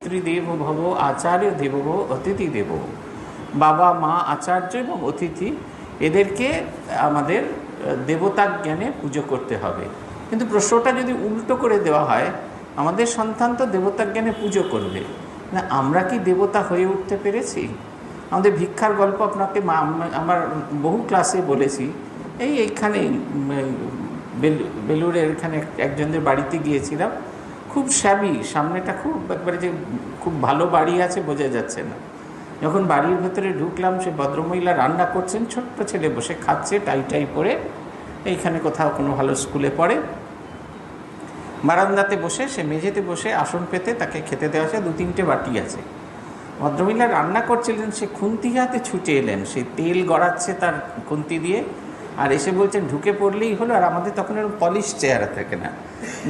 পিতৃদেব ভব আচার্য দেবো অতিথি দেব। বাবা মা আচার্য এবং অতিথি এদেরকে আমাদের দেবতা জ্ঞানে পুজো করতে হবে। কিন্তু প্রশ্নটা যদি উল্টো করে দেওয়া হয়, আমাদের সন্তান তো দেবতা জ্ঞানে পুজো করবে না, আমরা কি দেবতা হয়ে উঠতে পেরেছি? আমাদের ভিক্ষার গল্প আপনাকে আমার বহু ক্লাসে বলেছি। এইখানে বেলুড়ের এখানে একজনের বাড়িতে গিয়েছিলাম, খুব শ্যাবি, সামনেটা খুব একবারে যে খুব ভালো বাড়ি আছে বোঝা যাচ্ছে না। যখন বাড়ির ভেতরে ঢুকলাম, সে ভদ্রমহিলা রান্না করছেন, ছোট্ট ছেলে বসে খাচ্ছে টাই টাই পরে, এইখানে কোথাও কোনো ভালো স্কুলে পড়ে। বারান্দাতে বসে, সে মেঝেতে বসে আসন পেতে তাকে খেতে দেওয়া আছে, 2-3টে বাটি আছে। ভদ্রমহিলা রান্না করছিলেন, সে খুন্তি হাতে ছুটে এলেন, সে তেল গড়াচ্ছে তার খুন্তি দিয়ে, আর এসে বলছেন ঢুকে পড়লেই হলো। আর আমাদের তখন এরকম পলিশ চেহারা থাকে না,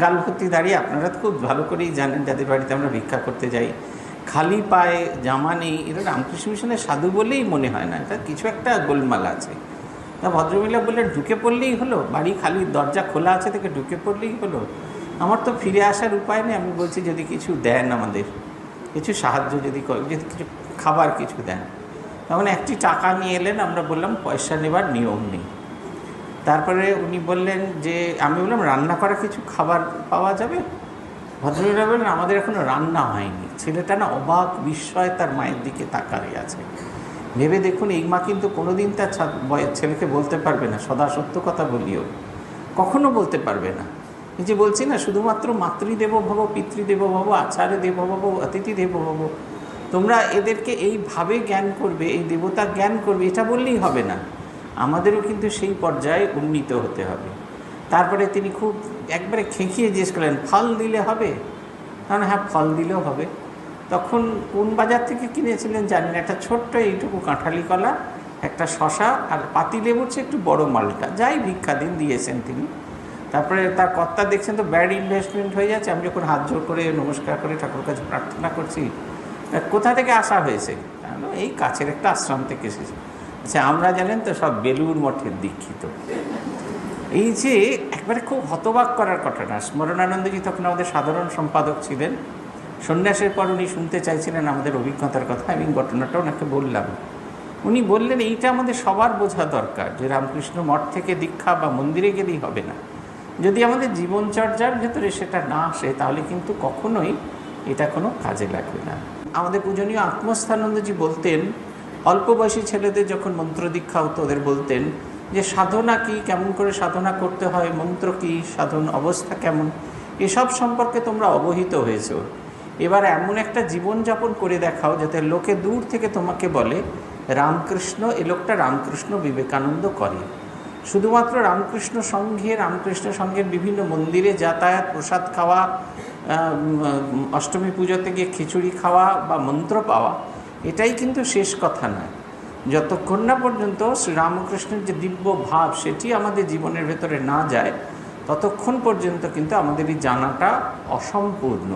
গাল ভর্তি দাঁড়িয়ে, আপনারা তো খুব ভালো করেই জানেন যাদের বাড়িতে আমরা ভিক্ষা করতে যাই, খালি পায়ে, জামা নেই, এটা রামকৃষ্ণ মিশনের সাধু বলেই মনে হয় না, এটা কিছু একটা গোলমাল আছে। তা ভদ্রমহিলা বললেন ঢুকে পড়লেই হলো, বাড়ি খালি, দরজা খোলা আছে থেকে ঢুকে পড়লেই হলো। আমার তো ফিরে আসার উপায় নেই, আমি বলছি যদি কিছু দেন, আমাদের কিছু সাহায্য যদি কিছু খাবার কিছু দেন। তখন একটি টাকা নিয়ে এলেন, আমরা বললাম পয়সা নেবার নিয়ম নেই। তারপরে উনি বললেন যে, আমি বললাম রান্না করা কিছু খাবার পাওয়া যাবে? ভদ্রমহিলা বললেন আমাদের এখনো রান্না হয়নি। ছেলেটা না অবাক বিস্ময় তার মায়ের দিকে তাকারে আছে। ভেবে দেখুন, এই মা কিন্তু কোনোদিন তার ছেলেকে বলতে পারবে না সদা সত্য কথা বলিও, কখনো বলতে পারবে না। এই যে বলছি না, শুধুমাত্র মাতৃদেব ভব, পিতৃদেব ভব, আচার্য দেব ভব, অতিথি দেব ভব, তোমরা এদেরকে এইভাবে জ্ঞান করবে, এই দেবতা জ্ঞান করবে, এটা বললেই হবে না, আমাদেরও কিন্তু সেই পর্যায়ে উন্নীত হতে হবে। তারপরে তিনি খুব একবারে খেঁকিয়ে জিজ্ঞেস করলেন, ফল দিলে হবে? কারণ হ্যাঁ, ফল দিলেও হবে। তখন কোন বাজার থেকে কিনেছিলেন জানি না, একটা ছোট্ট এইটুকু কাঁঠালি কলা, একটা শশা আর পাতিলেবুর চেয়ে একটু বড় মালটা, যাই ভিক্ষা দিন দিয়েছেন তিনি। তারপরে তার কর্তা দেখছেন তো ব্যাড ইনভেস্টমেন্ট হয়ে যাচ্ছে। আমি যখন হাত জোর করে নমস্কার করে ঠাকুর কাছে প্রার্থনা করছি, কোথা থেকে আসা হয়েছে? এই কাছের একটা আশ্রম থেকে এসেছে। আচ্ছা, আমরা জানেন তো সব বেলুড় মঠের দীক্ষিত। এই যে একবারে খুব হতবাক করার ঘটনা, স্মরণানন্দজি তখন আমাদের সাধারণ সম্পাদক ছিলেন। সন্ন্যাসের পর উনি শুনতে চাইছিলেন আমাদের অভিজ্ঞতার কথা, আমি ঘটনাটা ওনাকে বললাম। উনি বললেন এইটা আমাদের সবার বোঝা দরকার যে রামকৃষ্ণ মঠ থেকে দীক্ষা বা মন্দিরে গেলেই হবে না। যদি আমাদের জীবনচর্যার ভেতরে সেটা না আসে, তাহলে কিন্তু কখনোই এটা কোনো কাজে লাগবে না। আমাদের পূজনীয় আত্মস্থানন্দজি বলতেন, অল্প বয়সী ছেলেদের যখন মন্ত্র দীক্ষা হতো, ওদের বলতেন যে সাধনা কি, কেমন করে সাধনা করতে হয়, মন্ত্র কি, সাধন অবস্থা কেমন, এসব সম্পর্কে তোমরা অবহিত হয়েছ। এবার এমন একটা জীবনযাপন করে দেখাও যাতে লোকে দূর থেকে তোমাকে বলে রামকৃষ্ণ, এ লোকটা রামকৃষ্ণ বিবেকানন্দ করে। শুধুমাত্র রামকৃষ্ণ সংঘের বিভিন্ন মন্দিরে যাতায়াত, প্রসাদ খাওয়া, অষ্টমী পুজোতে গিয়ে খিচুড়ি খাওয়া বা মন্ত্র পাওয়া, এটাই কিন্তু শেষ কথা নয়। যতক্ষণ না পর্যন্ত শ্রীরামকৃষ্ণের যে দিব্য ভাব সেটি আমাদের জীবনের ভেতরে না যায়, ততক্ষণ পর্যন্ত কিন্তু আমাদের এই জানাটা অসম্পূর্ণ।